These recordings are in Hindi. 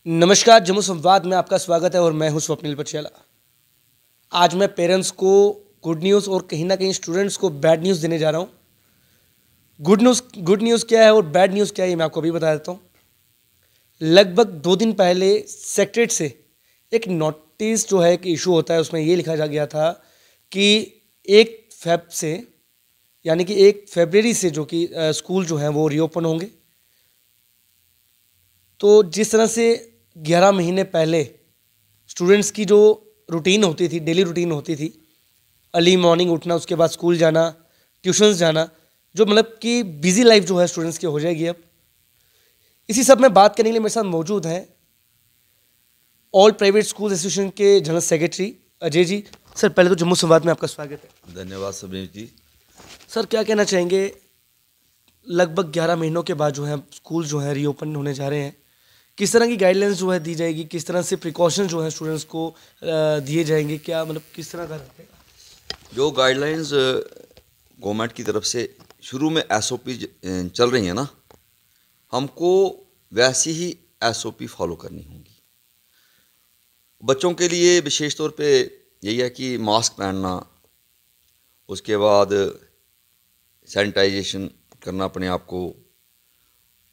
नमस्कार, जम्मू संवाद में आपका स्वागत है और मैं हूं स्वप्निल पटियाला। आज मैं पेरेंट्स को गुड न्यूज़ और कहीं ना कहीं स्टूडेंट्स को बैड न्यूज़ देने जा रहा हूं। गुड न्यूज़ क्या है और बैड न्यूज़ क्या है ये मैं आपको अभी बता देता हूं। लगभग 2 दिन पहले सेक्रेटरीट से एक नोटिस जो है कि इशू होता है, उसमें ये लिखा जा गया था कि 1 से यानी कि 1 फरवरी से जो कि स्कूल जो हैं वो रीओपन होंगे। तो जिस तरह से 11 महीने पहले स्टूडेंट्स की जो रूटीन होती थी, डेली रूटीन होती थी, अर्ली मॉर्निंग उठना, उसके बाद स्कूल जाना, ट्यूशन्स जाना, जो मतलब कि बिजी लाइफ जो है स्टूडेंट्स की हो जाएगी अब। इसी सब में बात करने के लिए मेरे साथ मौजूद हैं ऑल प्राइवेट स्कूल एसोसिएशन के general secretary Ajay ji. Sir, पहले तो जम्मू संवाद में आपका स्वागत है। धन्यवाद सभी जी। सर, क्या कहना चाहेंगे, लगभग 11 महीनों के बाद जो है स्कूल जो है रीओपन होने जा रहे हैं, किस तरह की गाइडलाइंस जो है दी जाएगी, किस तरह से प्रिकॉशन जो है स्टूडेंट्स को दिए जाएंगे, क्या मतलब किस तरह का रहेगा? जो गाइडलाइंस गवर्नमेंट की तरफ से शुरू में एसओपी चल रही है ना, हमको वैसी ही एसओपी फॉलो करनी होगी। बच्चों के लिए विशेष तौर पे यही है कि मास्क पहनना, उसके बाद सैनिटाइजेशन करना अपने आप को।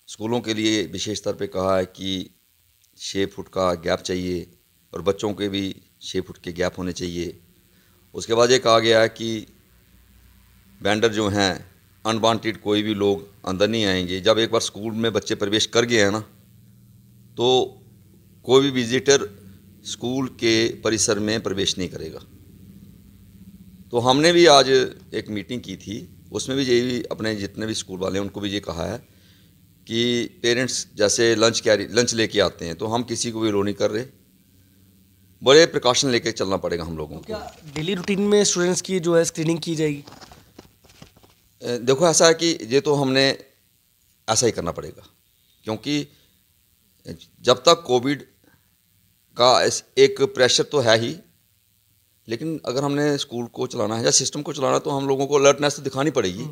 स्कूलों के लिए विशेष तौर पे कहा है कि 6 फुट का गैप चाहिए और बच्चों के भी 6 फुट के गैप होने चाहिए। उसके बाद ये कहा गया है कि वेंडर जो हैं अनवांटेड कोई भी लोग अंदर नहीं आएंगे। जब एक बार स्कूल में बच्चे प्रवेश कर गए हैं ना, तो कोई भी विजिटर स्कूल के परिसर में प्रवेश नहीं करेगा। तो हमने भी आज एक मीटिंग की थी, उसमें भी यही अपने जितने भी स्कूल वाले हैं उनको भी ये कहा है कि पेरेंट्स जैसे लंच लेके आते हैं तो हम किसी को भी लो नहीं कर रहे, बड़े प्रिकॉशन लेके चलना पड़ेगा हम लोगों को। क्या डेली रूटीन में स्टूडेंट्स की जो है स्क्रीनिंग की जाएगी? देखो, ऐसा है कि ये तो हमने ऐसा ही करना पड़ेगा, क्योंकि जब तक कोविड का एक प्रेशर तो है ही, लेकिन अगर हमने स्कूल को चलाना है या सिस्टम को चलाना है तो हम लोगों को अलर्टनेस तो दिखानी पड़ेगी।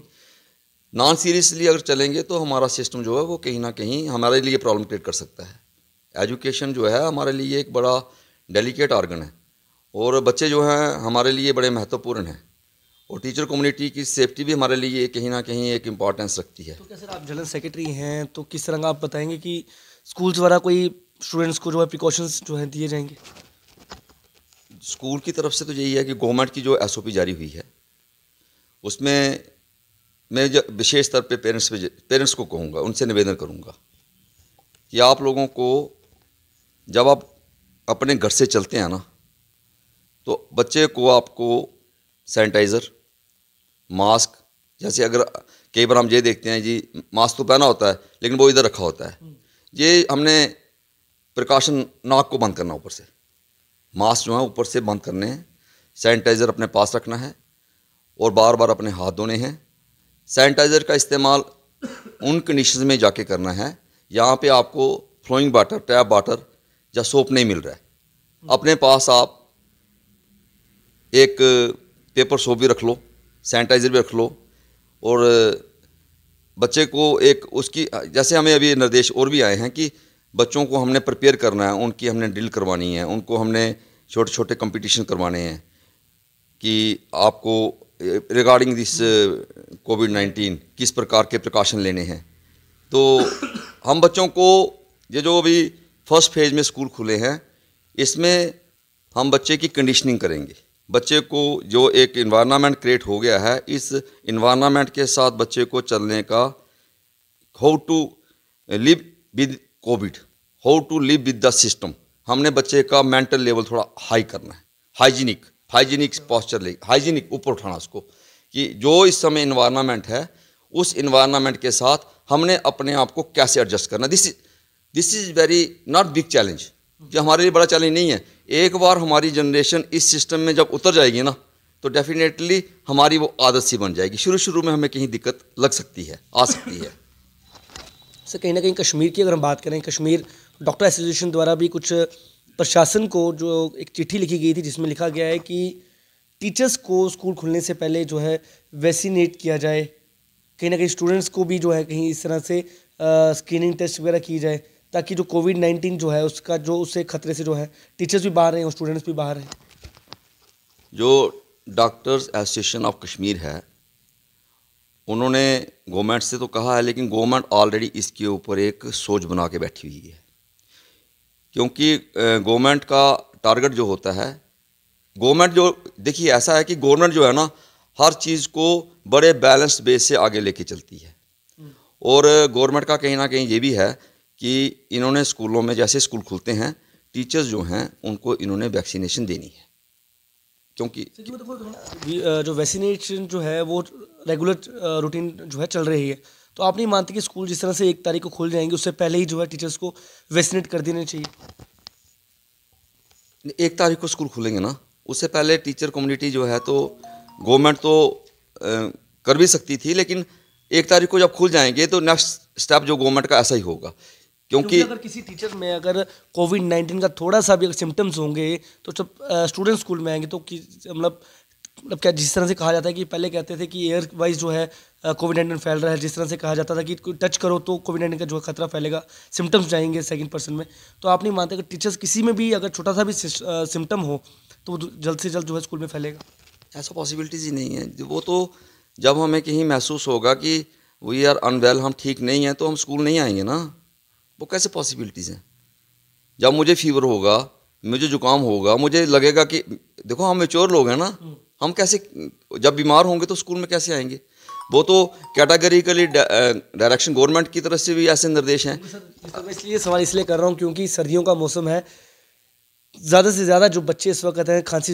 नॉन सीरियसली अगर चलेंगे तो हमारा सिस्टम जो है वो कहीं ना कहीं हमारे लिए प्रॉब्लम क्रिएट कर सकता है। एजुकेशन जो है हमारे लिए एक बड़ा डेलिकेट ऑर्गन है और बच्चे जो हैं हमारे लिए बड़े महत्वपूर्ण हैं, और टीचर कम्युनिटी की सेफ्टी भी हमारे लिए कहीं ना कहीं एक इम्पॉर्टेंस रखती है। तो क्या सर, आप जनरल सेक्रेटरी हैं, तो किस तरह का आप बताएंगे कि स्कूल द्वारा कोई स्टूडेंट्स को जो है प्रिकॉशंस जो है दिए जाएंगे? स्कूल की तरफ से तो यही है कि गवर्नमेंट की जो एसओपी जारी हुई है उसमें मैं विशेष स्तर पे पेरेंट्स को कहूँगा, उनसे निवेदन करूँगा कि आप लोगों को जब आप अपने घर से चलते हैं ना, तो बच्चे को आपको सैनिटाइज़र, मास्क, जैसे अगर कई बार हम ये देखते हैं जी मास्क तो पहना होता है लेकिन वो इधर रखा होता है, ये हमने प्रिकॉशन, नाक को बंद करना ऊपर से, मास्क जो है ऊपर से बंद करने हैं, सैनिटाइज़र अपने पास रखना है और बार बार अपने हाथ धोने हैं। सैनिटाइज़र का इस्तेमाल उन कंडीशंस में जाके करना है यहाँ पे आपको फ्लोइंग वाटर, टैप वाटर या सोप नहीं मिल रहा है। अपने पास आप एक पेपर सोप भी रख लो, सैनिटाइज़र भी रख लो, और बच्चे को एक उसकी, जैसे हमें अभी निर्देश और भी आए हैं कि बच्चों को हमने प्रिपेयर करना है, उनकी हमने ड्रिल करवानी है, उनको हमने छोटे छोटे कंपटीशन करवाने हैं कि आपको रिगार्डिंग दिस कोविड-19 किस प्रकार के प्रिकॉशन लेने हैं। तो हम बच्चों को ये जो अभी फर्स्ट फेज में स्कूल खुले हैं इसमें हम बच्चे की कंडीशनिंग करेंगे। बच्चे को जो एक इन्वायरमेंट क्रिएट हो गया है, इस इन्वायरमेंट के साथ बच्चे को चलने का, how to live with COVID, how to live with the system, हमने बच्चे का मेंटल लेवल थोड़ा हाई करना है। हाइजीनिक पॉस्चर ले, हाइजीनिक ऊपर उठाना उसको, कि जो इस समय इन्वायरमेंट है उस इन्वायरमेंट के साथ हमने अपने आप को कैसे एडजस्ट करना। This is very not big challenge, जो हमारे लिए बड़ा चैलेंज नहीं है। एक बार हमारी जनरेशन इस सिस्टम में जब उतर जाएगी ना, तो डेफिनेटली हमारी वो आदत सी बन जाएगी। शुरू में हमें कहीं दिक्कत लग सकती है, आ सकती है। सर, कहीं ना कहीं कश्मीर की अगर हम बात करें, कश्मीर डॉक्टर एसोसिएशन द्वारा भी कुछ प्रशासन को जो एक चिट्ठी लिखी गई थी जिसमें लिखा गया है कि टीचर्स को स्कूल खुलने से पहले जो है वैक्सीनेट किया जाए, कहीं ना कहीं स्टूडेंट्स को भी जो है कहीं इस तरह से स्क्रीनिंग टेस्ट वगैरह की जाए, ताकि जो कोविड-19 जो है उसका जो उससे खतरे से जो है टीचर्स भी बाहर रहें और स्टूडेंट्स भी बाहर रहें? जो डॉक्टर्स एसोसिएशन ऑफ कश्मीर है, उन्होंने गवर्नमेंट से तो कहा है, लेकिन गवर्नमेंट ऑलरेडी इसके ऊपर एक सोच बना के बैठी हुई है। क्योंकि गवर्नमेंट का टारगेट जो होता है, गवर्नमेंट जो देखिए ऐसा है कि गवर्नमेंट जो है ना, हर चीज़ को बड़े बैलेंस्ड बेस से आगे लेके चलती है। और गवर्नमेंट का कहीं ना कहीं ये भी है कि इन्होंने स्कूलों में जैसे स्कूल खुलते हैं, टीचर्स जो हैं उनको इन्होंने वैक्सीनेशन देनी है। क्योंकि जो वैक्सीनेशन जो है वो रेगुलर रूटीन जो है चल रही है, तो आप नहीं मानते कि स्कूल जिस तरह से 1 तारीख को खुल जाएंगे उससे पहले ही जो है टीचर्स को वैक्सीनेट कर देना चाहिए? 1 तारीख को स्कूल खुलेंगे ना, उससे पहले टीचर कम्युनिटी जो है तो गवर्नमेंट तो कर भी सकती थी, लेकिन 1 तारीख को जब खुल जाएंगे तो नेक्स्ट स्टेप जो गवर्नमेंट का ऐसा ही होगा। क्योंकि अगर किसी टीचर में अगर कोविड-19 का थोड़ा सा भी अगर सिम्टम्स होंगे तो जब स्टूडेंट स्कूल में आएंगे तो मतलब क्या, जिस तरह से कहा जाता है कि पहले कहते थे कि एयर वाइज जो है कोविड-19 फैल रहा है, जिस तरह से कहा जाता था कि कोई टच करो तो कोविड-19 का जो है खतरा फैलेगा, सिम्टम्स जाएंगे सेकंड पर्सन में, तो आप नहीं मानते कि टीचर्स किसी में भी अगर छोटा सा भी सिम्टम हो तो वो जल्द से जल्द जो है स्कूल में फैलेगा? ऐसा पॉसिबिलिटीज़ ही नहीं है। वो तो जब हमें कहीं महसूस होगा कि वी आर अनवेल, हम ठीक नहीं हैं, तो हम स्कूल नहीं आएंगे ना। वो कैसे पॉसिबिलिटीज़ हैं? जब मुझे फीवर होगा, मुझे जुकाम होगा, मुझे लगेगा कि देखो हम मैच्योर लोग हैं ना, हम कैसे जब बीमार होंगे तो स्कूल में कैसे आएंगे? वो तो कैटेगरिकली डायरेक्शन गवर्नमेंट की तरफ से भी ऐसे निर्देश हैं। मैं इसलिए सवाल इसलिए कर रहा हूँ क्योंकि सर्दियों का मौसम है, ज़्यादा से ज़्यादा जो बच्चे इस वक्त हैं खांसी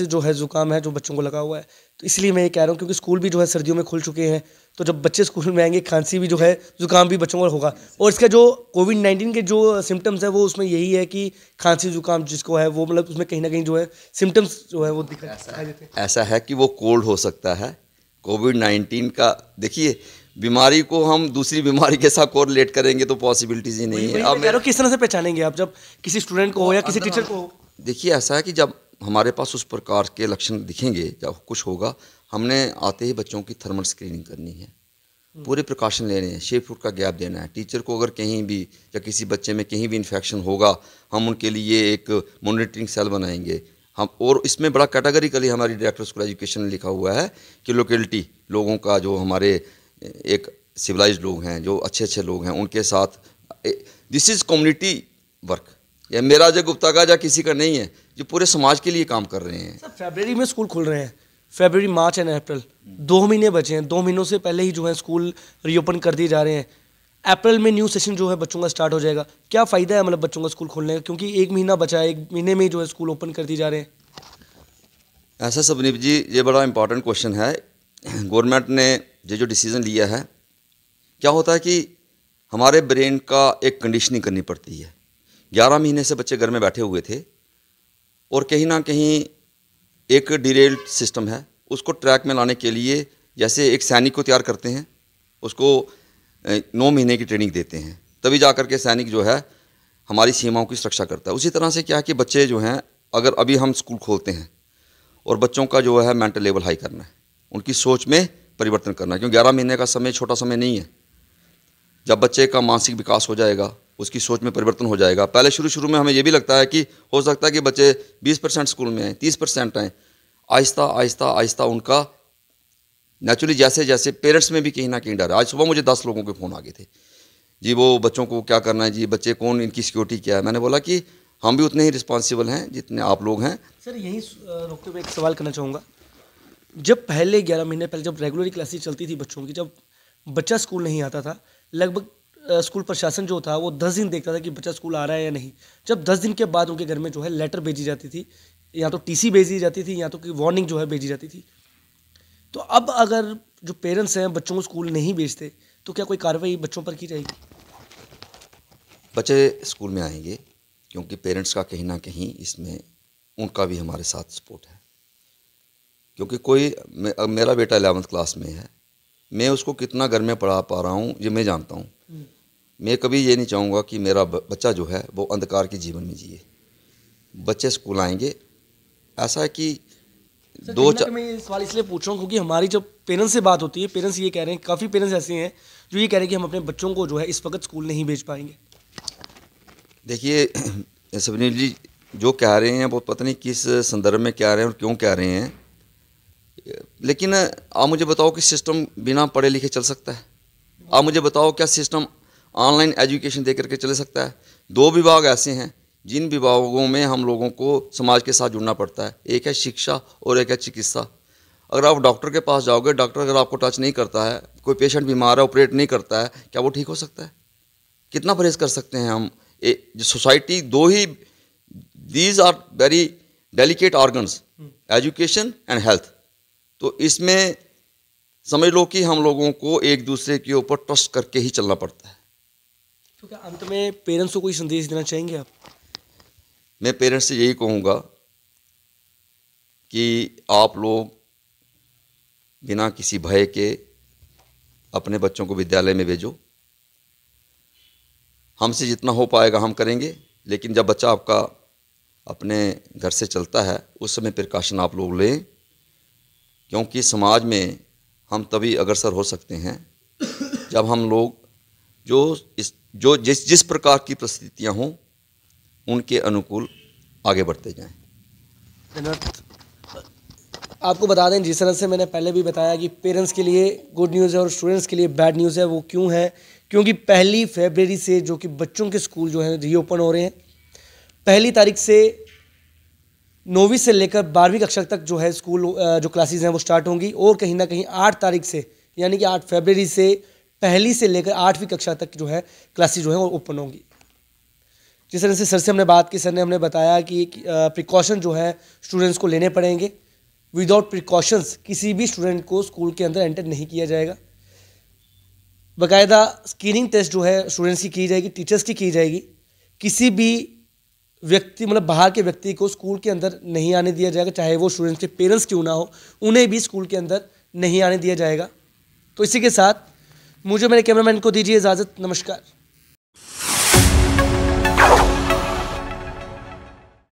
जो है ज़ुकाम है जो बच्चों को लगा हुआ है, तो इसलिए मैं ये कह रहा हूँ क्योंकि स्कूल भी जो है सर्दियों में खुल चुके हैं, तो जब बच्चे स्कूल में आएंगे खांसी भी जो है ज़ुकाम भी बच्चों को होगा। और इसका जो कोविड-19 के जो सिम्टम्स है वो उसमें यही है कि खांसी ज़ुकाम जिसको है वो मतलब उसमें कहीं ना कहीं जो है सिम्टम्स जो है वो दिखाई देते हैं। ऐसा है कि वो कोल्ड हो सकता है। कोविड-19 का देखिए, बीमारी को हम दूसरी बीमारी के साथ कोरिलेट करेंगे तो पॉसिबिलिटीज़ ही नहीं है। अब मैं किस तरह से पहचानेंगे आप जब किसी स्टूडेंट को हो या किसी टीचर को हो? देखिए ऐसा है कि जब हमारे पास उस प्रकार के लक्षण दिखेंगे, जब कुछ होगा, हमने आते ही बच्चों की थर्मल स्क्रीनिंग करनी है, पूरे प्रिकॉशन लेने हैं, 6 फुट का गैप देना है। टीचर को अगर कहीं भी या किसी बच्चे में कहीं भी इन्फेक्शन होगा, हम उनके लिए एक मॉनिटरिंग सेल बनाएंगे हम। और इसमें बड़ा कैटेगरिकली हमारी डायरेक्टर स्कूल एजुकेशन ने लिखा हुआ है कि लोकेलिटी लोगों का, जो हमारे एक सिविलाइज्ड लोग हैं, जो अच्छे अच्छे लोग हैं, उनके साथ दिस इज़ कम्युनिटी वर्क। या मेरा अजय गुप्ता का या किसी का नहीं है, जो पूरे समाज के लिए काम कर रहे हैं। सर फरवरी में स्कूल खुल रहे हैं, फरवरी, मार्च एंड अप्रैल 2 महीने बचे हैं, 2 महीनों से पहले ही जो है स्कूल रीओपन कर दिए जा रहे हैं। अप्रैल में न्यू सेशन जो है बच्चों का स्टार्ट हो जाएगा, क्या फ़ायदा है मतलब बच्चों का स्कूल खोलने का, क्योंकि 1 महीना बचा है, 1 महीने में ही जो है स्कूल ओपन कर दिए जा रहे हैं? ऐसा सबनीप जी, ये बड़ा इंपॉर्टेंट क्वेश्चन है। गवर्नमेंट ने ये जो डिसीज़न लिया है, क्या होता है कि हमारे ब्रेन का एक कंडीशनिंग करनी पड़ती है। 11 महीने से बच्चे घर में बैठे हुए थे और कहीं ना कहीं एक डिरेल्ड सिस्टम है, उसको ट्रैक में लाने के लिए जैसे एक सैनिक को तैयार करते हैं, उसको 9 महीने की ट्रेनिंग देते हैं, तभी जा कर के सैनिक जो है हमारी सीमाओं की सुरक्षा करता है। उसी तरह से क्या है कि बच्चे जो हैं, अगर अभी हम स्कूल खोलते हैं और बच्चों का जो है मेंटल लेवल हाई करना है, उनकी सोच में परिवर्तन करना है, क्योंकि 11 महीने का समय छोटा समय नहीं है। जब बच्चे का मानसिक विकास हो जाएगा, उसकी सोच में परिवर्तन हो जाएगा। पहले शुरू में हमें ये भी लगता है कि हो सकता है कि बच्चे 20% स्कूल में आएँ, 30% आएँ, आहिस्ता आहिस्ता आहिस्ता उनका नेचुरली जैसे जैसे पेरेंट्स में भी कहीं ना कहीं डर है। आज सुबह मुझे 10 लोगों के फ़ोन आ गए थे, जी वो बच्चों को क्या करना है, जी बच्चे कौन, इनकी सिक्योरिटी क्या है। मैंने बोला कि हम भी उतने ही रिस्पॉन्सिबल हैं जितने आप लोग हैं। सर यहीं रोकते हुए एक सवाल करना चाहूँगा, जब पहले 11 महीने पहले जब रेगुलर क्लासेस चलती थी बच्चों की, जब बच्चा स्कूल नहीं आता था, लगभग स्कूल प्रशासन जो था वो 10 दिन देखता था कि बच्चा स्कूल आ रहा है या नहीं। जब 10 दिन के बाद उनके घर में जो है लेटर भेजी जाती थी, या तो टीसी भेजी जाती थी या तो कि वार्निंग जो है भेजी जाती थी। तो अब अगर जो पेरेंट्स हैं बच्चों को स्कूल नहीं भेजते तो क्या कोई कार्रवाई बच्चों पर की जाएगी? बच्चे स्कूल में आएंगे क्योंकि पेरेंट्स का कहीं ना कहीं इसमें उनका भी हमारे साथ सपोर्ट है। क्योंकि कोई मेरा बेटा 11th क्लास में है, मैं उसको कितना घर में पढ़ा पा रहा हूँ ये मैं जानता हूँ। मैं कभी ये नहीं चाहूँगा कि मेरा बच्चा जो है वो अंधकार के जीवन में जिए। बच्चे स्कूल आएंगे, ऐसा है कि मैं ये सवाल इसलिए पूछ रहा हूँ क्योंकि हमारी जब पेरेंट्स से बात होती है, पेरेंट्स ये कह रहे हैं, काफ़ी पेरेंट्स ऐसे हैं जो ये कह रहे हैं कि हम अपने बच्चों को जो है इस वक्त स्कूल नहीं भेज पाएंगे। देखिए सबनील जी जो कह रहे हैं वो पता नहीं किस संदर्भ में कह रहे हैं और क्यों कह रहे हैं, लेकिन आप मुझे बताओ कि सिस्टम बिना पढ़े लिखे चल सकता है? आप मुझे बताओ क्या सिस्टम ऑनलाइन एजुकेशन दे करके चल सकता है? 2 विभाग ऐसे हैं जिन विभागों में हम लोगों को समाज के साथ जुड़ना पड़ता है, एक है शिक्षा और एक है चिकित्सा। अगर आप डॉक्टर के पास जाओगे, डॉक्टर अगर आपको टच नहीं करता है, कोई पेशेंट बीमार है, ऑपरेट नहीं करता है, क्या वो ठीक हो सकता है? कितना परहेज कर सकते हैं हम? सोसाइटी दो ही, these are very delicate organs, education and health. तो इसमें समझ लो कि हम लोगों को एक दूसरे के ऊपर ट्रस्ट करके ही चलना पड़ता है। तो क्या अंत में पेरेंट्स को कोई संदेश देना चाहेंगे आप? मैं पेरेंट्स से यही कहूँगा कि आप लोग बिना किसी भय के अपने बच्चों को विद्यालय में भेजो। हमसे जितना हो पाएगा हम करेंगे, लेकिन जब बच्चा आपका अपने घर से चलता है उस समय प्रिकॉशन आप लोग लें, क्योंकि समाज में हम तभी अग्रसर हो सकते हैं जब हम लोग जिस प्रकार की परिस्थितियाँ हों उनके अनुकूल आगे बढ़ते जाएं। धन्यवाद। आपको बता दें, जिस तरह से मैंने पहले भी बताया कि पेरेंट्स के लिए गुड न्यूज़ है और स्टूडेंट्स के लिए बैड न्यूज़ है। वो क्यों है? क्योंकि 1 फरवरी से जो कि बच्चों के स्कूल जो हैं रीओपन हो रहे हैं। 1 तारीख से 9वीं से लेकर 12वीं कक्षा तक जो है स्कूल जो क्लासेस हैं वो स्टार्ट होंगी, और कहीं ना कहीं 8 तारीख से यानी कि 8 फरवरी से 1 से लेकर 8वीं कक्षा तक जो है क्लासेस जो है वो ओपन होंगी। जिस तरह से सर से हमने बात की, सर ने हमने बताया कि प्रिकॉशन जो है स्टूडेंट्स को लेने पड़ेंगे। विदाउट प्रिकॉशंस किसी भी स्टूडेंट को स्कूल के अंदर एंटर नहीं किया जाएगा। बाकायदा स्क्रीनिंग टेस्ट जो है स्टूडेंट्स की जाएगी, टीचर्स की जाएगी। किसी भी व्यक्ति मतलब बाहर के व्यक्ति को स्कूल के अंदर नहीं आने दिया जाएगा, चाहे वो स्टूडेंट्स के पेरेंट्स क्यों ना हो, उन्हें भी स्कूल के अंदर नहीं आने दिया जाएगा। तो इसी के साथ मुझे मेरे कैमरामैन को दीजिए इजाज़त। नमस्कार।